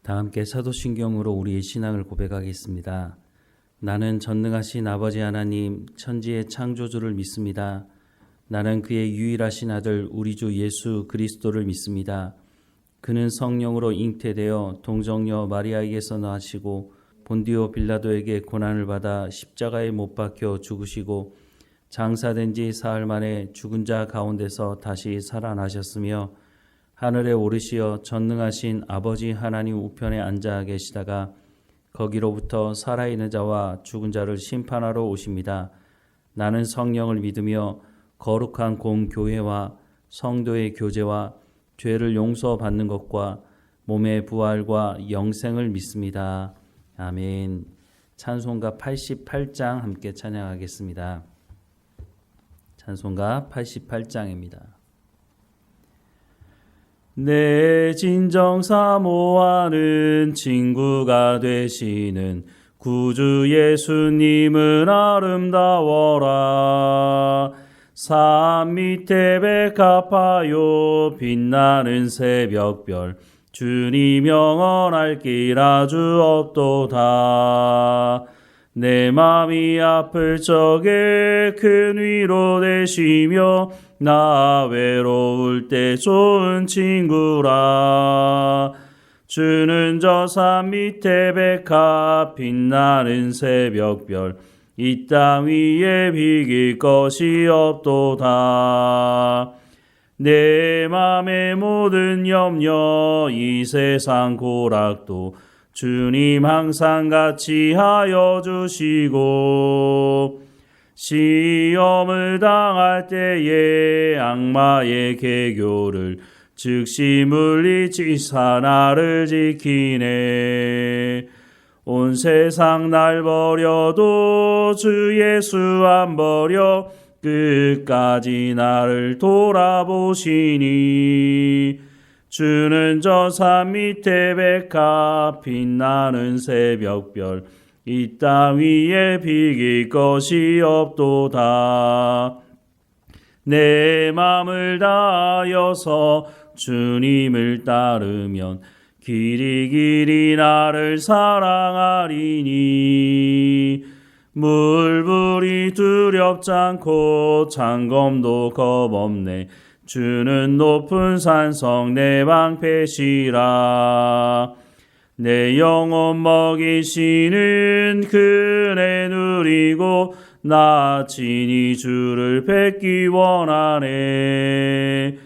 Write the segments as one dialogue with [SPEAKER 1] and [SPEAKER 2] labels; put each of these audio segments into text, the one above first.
[SPEAKER 1] 다 함께 사도신경으로 우리의 신앙을 고백하겠습니다. 나는 전능하신 아버지 하나님 천지의 창조주를 믿습니다. 나는 그의 유일하신 아들 우리 주 예수 그리스도를 믿습니다. 그는 성령으로 잉태되어 동정녀 마리아에게서 나시고 본디오 빌라도에게 고난을 받아 십자가에 못 박혀 죽으시고 장사된 지 사흘 만에 죽은 자 가운데서 다시 살아나셨으며 하늘에 오르시어 전능하신 아버지 하나님 우편에 앉아 계시다가 거기로부터 살아있는 자와 죽은 자를 심판하러 오십니다. 나는 성령을 믿으며 거룩한 공교회와 성도의 교제와 죄를 용서받는 것과 몸의 부활과 영생을 믿습니다. 아멘. 찬송가 88장 함께 찬양하겠습니다. 찬송가 88장입니다. 내 진정 사모하는 친구가 되시는 구주 예수님은 아름다워라. 산 밑에 백합하여 빛나는 새벽별 주님 영원할 길 아주 없도다. 내 맘이 아플 적에 큰 위로 되시며 나 외로울 때 좋은 친구라. 주는 저 산 밑에 백합 빛나는 새벽별 이 땅 위에 비길 것이 없도다. 내 맘의 모든 염려 이 세상 고락도 주님 항상 같이 하여 주시고 시험을 당할 때에 악마의 계교를 즉시 물리치사 나를 지키네. 온 세상 날 버려도 주 예수 안 버려 끝까지 나를 돌아보시니. 주는 저 산 밑에 백합 빛나는 새벽별 이 땅 위에 비길 것이 없도다. 내 맘을 다하여서 주님을 따르면 길이 나를 사랑하리니. 물불이 두렵지 않고 창검도 겁없네. 주는 높은 산성 내 방패시라. 내 영혼 먹이시는 그네 누리고 나 친히 주를 뵙기 원하네.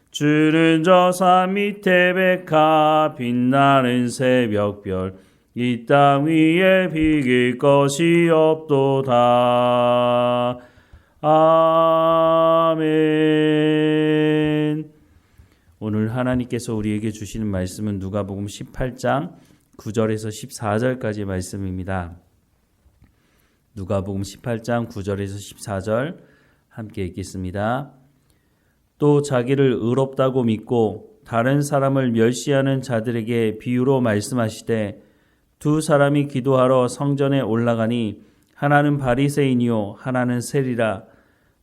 [SPEAKER 1] 주는 저 산 밑에 백합 빛나는 새벽별 이 땅 위에 비길 것이 없도다. 아멘. 오늘 하나님께서 우리에게 주시는 말씀은 누가복음 18장 9절에서 14절까지 말씀입니다. 누가복음 18장 9절에서 14절 함께 읽겠습니다. 또 자기를 의롭다고 믿고 다른 사람을 멸시하는 자들에게 비유로 말씀하시되 두 사람이 기도하러 성전에 올라가니 하나는 바리새인이요 하나는 세리라.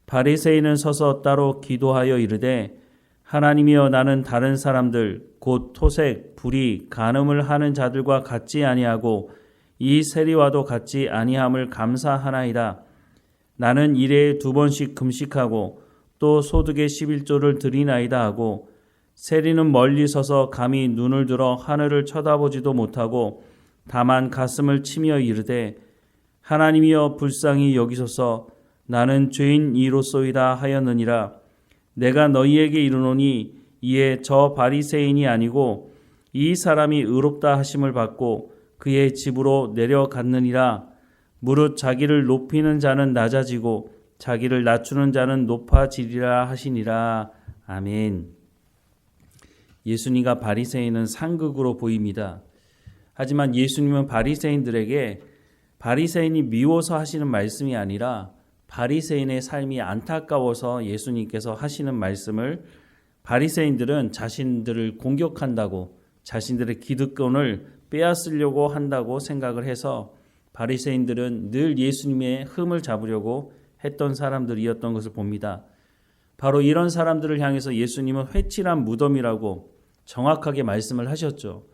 [SPEAKER 1] 바리새인은 서서 따로 기도하여 이르되 하나님이여 나는 다른 사람들 곧 토색, 불의, 간음을 하는 자들과 같지 아니하고 이 세리와도 같지 아니함을 감사하나이다. 나는 일에 2번씩 금식하고 또 소득의 11조를 드리나이다 하고 세리는 멀리 서서 감히 눈을 들어 하늘을 쳐다보지도 못하고 다만 가슴을 치며 이르되 하나님이여 불쌍히 여기소서 나는 죄인 이로소이다 하였느니라. 내가 너희에게 이르노니 이에 저 바리새인이 아니고 이 사람이 의롭다 하심을 받고 그의 집으로 내려갔느니라. 무릇 자기를 높이는 자는 낮아지고 자기를 낮추는 자는 높아지리라 하시니라. 아멘. 예수님과 바리새인은 상극으로 보입니다. 하지만 예수님은 바리새인들에게 바리새인이 미워서 하시는 말씀이 아니라 바리새인의 삶이 안타까워서 예수님께서 하시는 말씀을 바리새인들은 자신들을 공격한다고 자신들의 기득권을 빼앗으려고 한다고 생각을 해서 바리새인들은 늘 예수님의 흠을 잡으려고 했던 사람들이었던 것을 봅니다. 바로 이런 사람들을 향해서 예수님은 회칠한 무덤이라고 정확하게 말씀을 하셨죠.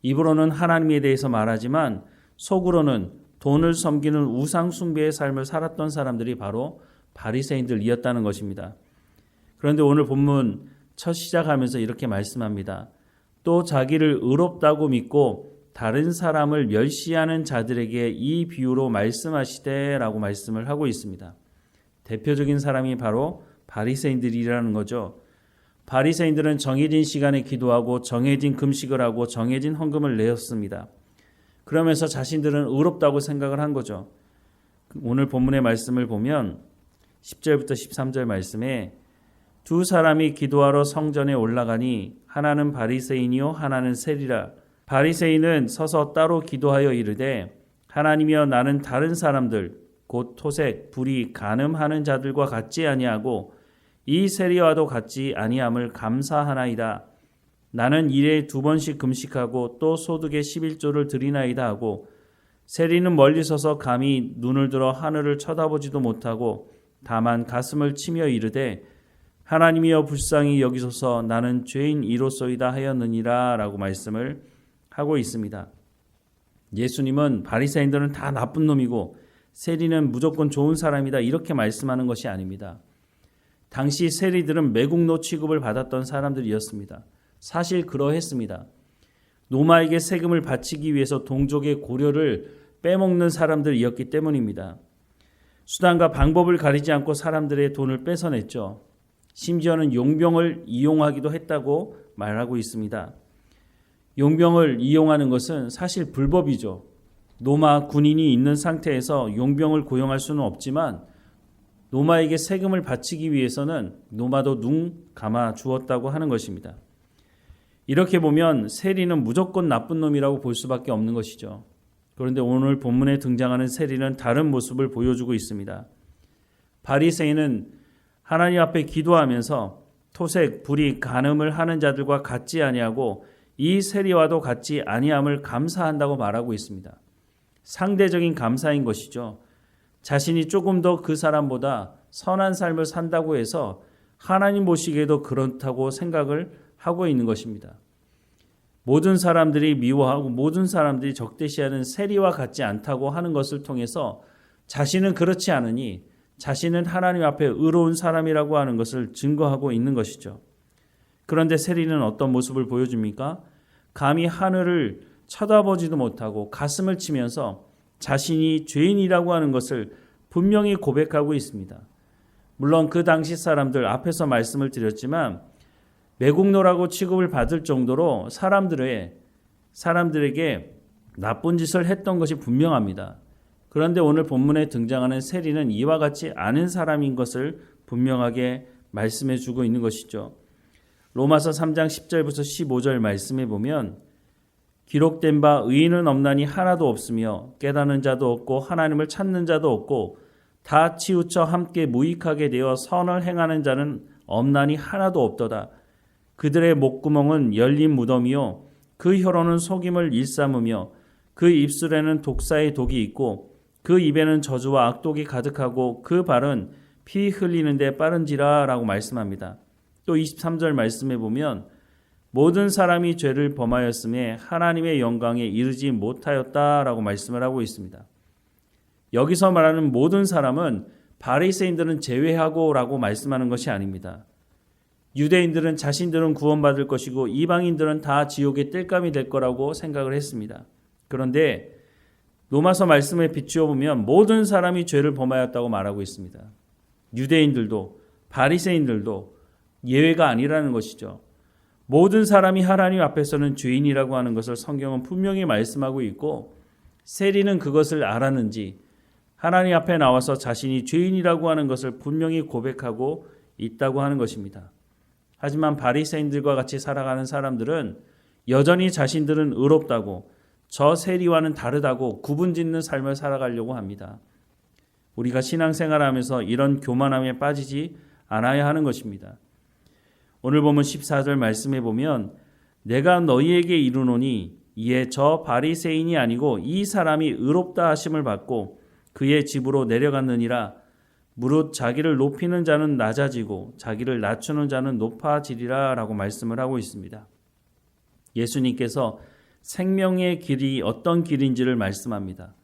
[SPEAKER 1] 입으로는 하나님에 대해서 말하지만 속으로는 돈을 섬기는 우상 숭배의 삶을 살았던 사람들이 바로 바리새인들이었다는 것입니다. 그런데 오늘 본문 첫 시작하면서 이렇게 말씀합니다. 또 자기를 의롭다고 믿고 다른 사람을 멸시하는 자들에게 이 비유로 말씀하시되 라고 말씀을 하고 있습니다. 대표적인 사람이 바로 바리새인들이라는 거죠. 바리새인들은 정해진 시간에 기도하고 정해진 금식을 하고 정해진 헌금을 내었습니다. 그러면서 자신들은 의롭다고 생각을 한 거죠. 오늘 본문의 말씀을 보면 10절부터 13절 말씀에 두 사람이 기도하러 성전에 올라가니 하나는 바리새인이요 하나는 세리라. 바리새인은 서서 따로 기도하여 이르되 하나님이여 나는 다른 사람들 곧 토색, 불의, 간음하는 자들과 같지 아니하고 이 세리와도 같지 아니함을 감사하나이다. 나는 일에 2번씩 금식하고 또 소득의 11조를 드리나이다 하고 세리는 멀리 서서 감히 눈을 들어 하늘을 쳐다보지도 못하고 다만 가슴을 치며 이르되 하나님이여 불쌍히 여기소서 나는 죄인 이로소이다 하였느니라 라고 말씀을 하고 있습니다. 예수님은 바리새인들은 다 나쁜 놈이고 세리는 무조건 좋은 사람이다 이렇게 말씀하는 것이 아닙니다. 당시 세리들은 매국노 취급을 받았던 사람들이었습니다. 사실 그러했습니다. 노마에게 세금을 바치기 위해서 동족의 고려를 빼먹는 사람들이었기 때문입니다. 수단과 방법을 가리지 않고 사람들의 돈을 뺏어냈죠. 심지어는 용병을 이용하기도 했다고 말하고 있습니다. 용병을 이용하는 것은 사실 불법이죠. 노마 군인이 있는 상태에서 용병을 고용할 수는 없지만 노마에게 세금을 바치기 위해서는 노마도 눈 감아 주었다고 하는 것입니다. 이렇게 보면 세리는 무조건 나쁜 놈이라고 볼 수밖에 없는 것이죠. 그런데 오늘 본문에 등장하는 세리는 다른 모습을 보여주고 있습니다. 바리새인은 하나님 앞에 기도하면서 토색, 불의, 간음을 하는 자들과 같지 아니하고 이 세리와도 같지 아니함을 감사한다고 말하고 있습니다. 상대적인 감사인 것이죠. 자신이 조금 더 그 사람보다 선한 삶을 산다고 해서 하나님 보시기에도 그렇다고 생각을 하고 있는 것입니다. 모든 사람들이 미워하고 모든 사람들이 적대시하는 세리와 같지 않다고 하는 것을 통해서 자신은 그렇지 않으니 자신은 하나님 앞에 의로운 사람이라고 하는 것을 증거하고 있는 것이죠. 그런데 세리는 어떤 모습을 보여줍니까? 감히 하늘을 쳐다보지도 못하고 가슴을 치면서 자신이 죄인이라고 하는 것을 분명히 고백하고 있습니다. 물론 그 당시 사람들 앞에서 말씀을 드렸지만 매국노라고 취급을 받을 정도로 사람들에게 나쁜 짓을 했던 것이 분명합니다. 그런데 오늘 본문에 등장하는 세리는 이와 같이 아는 사람인 것을 분명하게 말씀해 주고 있는 것이죠. 로마서 3장 10절부터 15절 말씀에 보면 기록된 바 의인은 없나니 하나도 없으며 깨닫는 자도 없고 하나님을 찾는 자도 없고 다 치우쳐 함께 무익하게 되어 선을 행하는 자는 없나니 하나도 없도다. 그들의 목구멍은 열린 무덤이요 그 혀로는 속임을 일삼으며 그 입술에는 독사의 독이 있고 그 입에는 저주와 악독이 가득하고 그 발은 피 흘리는데 빠른지라 라고 말씀합니다. 또 23절 말씀에 보면 모든 사람이 죄를 범하였음에 하나님의 영광에 이르지 못하였다라고 말씀을 하고 있습니다. 여기서 말하는 모든 사람은 바리새인들은 제외하고라고 말씀하는 것이 아닙니다. 유대인들은 자신들은 구원받을 것이고 이방인들은 다 지옥의 땔감이 될 거라고 생각을 했습니다. 그런데 로마서 말씀에 비추어 보면 모든 사람이 죄를 범하였다고 말하고 있습니다. 유대인들도 바리새인들도 예외가 아니라는 것이죠. 모든 사람이 하나님 앞에서는 죄인이라고 하는 것을 성경은 분명히 말씀하고 있고 세리는 그것을 알았는지 하나님 앞에 나와서 자신이 죄인이라고 하는 것을 분명히 고백하고 있다고 하는 것입니다. 하지만 바리새인들과 같이 살아가는 사람들은 여전히 자신들은 의롭다고 저 세리와는 다르다고 구분짓는 삶을 살아가려고 합니다. 우리가 신앙생활하면서 이런 교만함에 빠지지 않아야 하는 것입니다. 오늘 보면 14절 말씀해 보면 내가 너희에게 이르노니 이에 저 바리새인이 아니고 이 사람이 의롭다 하심을 받고 그의 집으로 내려갔느니라. 무릇 자기를 높이는 자는 낮아지고 자기를 낮추는 자는 높아지리라 라고 말씀을 하고 있습니다. 예수님께서 생명의 길이 어떤 길인지를 말씀합니다.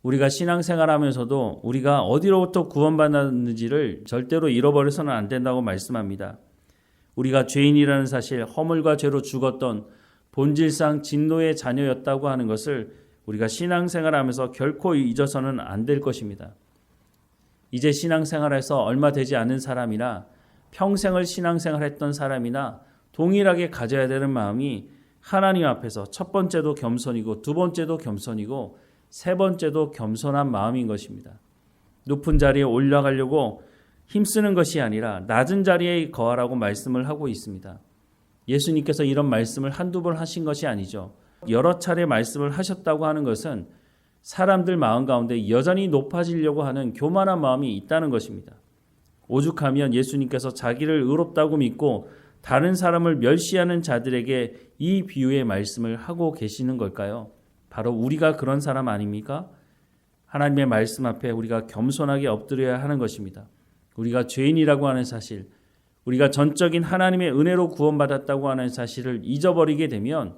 [SPEAKER 1] 우리가 신앙생활하면서도 우리가 어디로부터 구원받았는지를 절대로 잃어버려서는 안 된다고 말씀합니다. 우리가 죄인이라는 사실, 허물과 죄로 죽었던 본질상 진노의 자녀였다고 하는 것을 우리가 신앙생활하면서 결코 잊어서는 안 될 것입니다. 이제 신앙생활에서 얼마 되지 않은 사람이나 평생을 신앙생활했던 사람이나 동일하게 가져야 되는 마음이 하나님 앞에서 첫 번째도 겸손이고 두 번째도 겸손이고 세 번째도 겸손한 마음인 것입니다. 높은 자리에 올라가려고 힘쓰는 것이 아니라 낮은 자리에 거하라고 말씀을 하고 있습니다. 예수님께서 이런 말씀을 한두 번 하신 것이 아니죠. 여러 차례 말씀을 하셨다고 하는 것은 사람들 마음 가운데 여전히 높아지려고 하는 교만한 마음이 있다는 것입니다. 오죽하면 예수님께서 자기를 의롭다고 믿고 다른 사람을 멸시하는 자들에게 이 비유의 말씀을 하고 계시는 걸까요? 바로 우리가 그런 사람 아닙니까? 하나님의 말씀 앞에 우리가 겸손하게 엎드려야 하는 것입니다. 우리가 죄인이라고 하는 사실, 우리가 전적인 하나님의 은혜로 구원받았다고 하는 사실을 잊어버리게 되면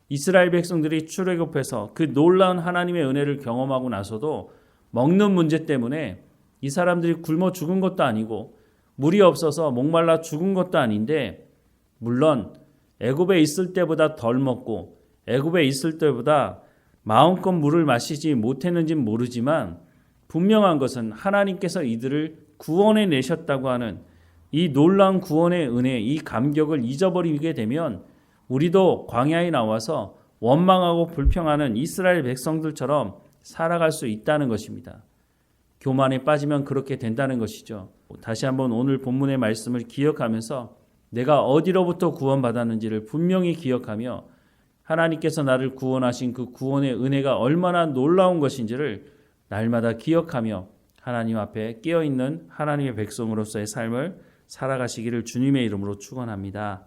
[SPEAKER 1] 이스라엘 백성들이 출애굽해서 그 놀라운 하나님의 은혜를 경험하고 나서도 먹는 문제 때문에 이 사람들이 굶어 죽은 것도 아니고 물이 없어서 목말라 죽은 것도 아닌데, 물론 애굽에 있을 때보다 덜 먹고 애굽에 있을 때보다 마음껏 물을 마시지 못했는지는 모르지만 분명한 것은 하나님께서 이들을 구원해 내셨다고 하는 이 놀라운 구원의 은혜, 이 감격을 잊어버리게 되면 우리도 광야에 나와서 원망하고 불평하는 이스라엘 백성들처럼 살아갈 수 있다는 것입니다. 교만에 빠지면 그렇게 된다는 것이죠. 다시 한번 오늘 본문의 말씀을 기억하면서 내가 어디로부터 구원받았는지를 분명히 기억하며 하나님께서 나를 구원하신 그 구원의 은혜가 얼마나 놀라운 것인지를 날마다 기억하며 하나님 앞에 깨어있는 하나님의 백성으로서의 삶을 살아가시기를 주님의 이름으로 축원합니다.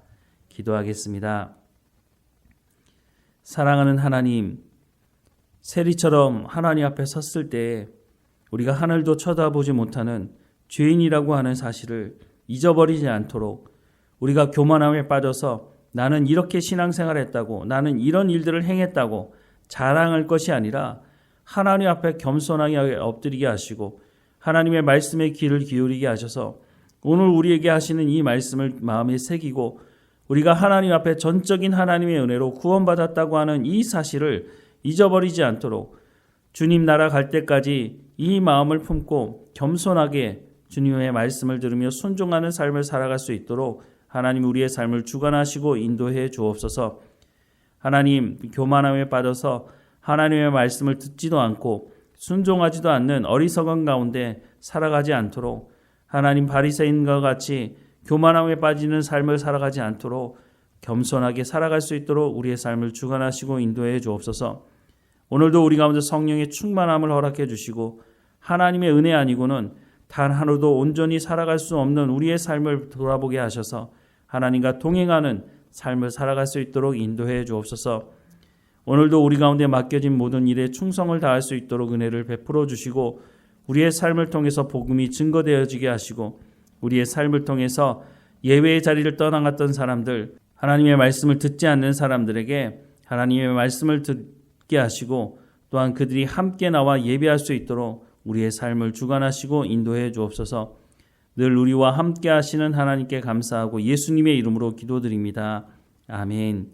[SPEAKER 1] 기도하겠습니다. 사랑하는 하나님, 세리처럼 하나님 앞에 섰을 때 우리가 하늘도 쳐다보지 못하는 죄인이라고 하는 사실을 잊어버리지 않도록 우리가 교만함에 빠져서 나는 이렇게 신앙생활했다고, 나는 이런 일들을 행했다고 자랑할 것이 아니라 하나님 앞에 겸손하게 엎드리게 하시고 하나님의 말씀에 귀를 기울이게 하셔서 오늘 우리에게 하시는 이 말씀을 마음에 새기고 우리가 하나님 앞에 전적인 하나님의 은혜로 구원받았다고 하는 이 사실을 잊어버리지 않도록 주님 나라 갈 때까지 이 마음을 품고 겸손하게 주님의 말씀을 들으며 순종하는 삶을 살아갈 수 있도록 하나님 우리의 삶을 주관하시고 인도해 주옵소서. 하나님, 교만함에 빠져서 하나님의 말씀을 듣지도 않고 순종하지도 않는 어리석은 가운데 살아가지 않도록, 하나님 바리새인과 같이 교만함에 빠지는 삶을 살아가지 않도록 겸손하게 살아갈 수 있도록 우리의 삶을 주관하시고 인도해 주옵소서. 오늘도 우리 가운데 성령의 충만함을 허락해 주시고 하나님의 은혜 아니고는 단 하루도 온전히 살아갈 수 없는 우리의 삶을 돌아보게 하셔서 하나님과 동행하는 삶을 살아갈 수 있도록 인도해 주옵소서. 오늘도 우리 가운데 맡겨진 모든 일에 충성을 다할 수 있도록 은혜를 베풀어 주시고 우리의 삶을 통해서 복음이 증거되어지게 하시고 우리의 삶을 통해서 예외의 자리를 떠나갔던 사람들, 하나님의 말씀을 듣지 않는 사람들에게 하나님의 말씀을 듣게 하시고 또한 그들이 함께 나와 예배할 수 있도록 우리의 삶을 주관하시고 인도해 주옵소서. 늘 우리와 함께 하시는 하나님께 감사하고 예수님의 이름으로 기도드립니다. 아멘.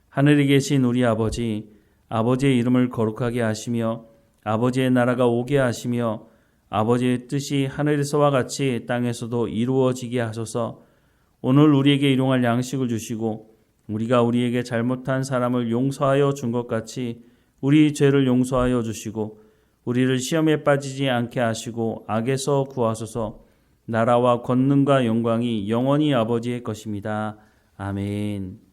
[SPEAKER 1] 하늘에 계신 우리 아버지, 아버지의 이름을 거룩하게 하시며 아버지의 나라가 오게 하시며 아버지의 뜻이 하늘에서와 같이 땅에서도 이루어지게 하소서. 오늘 우리에게 일용할 양식을 주시고 우리가 우리에게 잘못한 사람을 용서하여 준 것 같이 우리 죄를 용서하여 주시고 우리를 시험에 빠지지 않게 하시고 악에서 구하소서. 나라와 권능과 영광이 영원히 아버지의 것입니다. 아멘.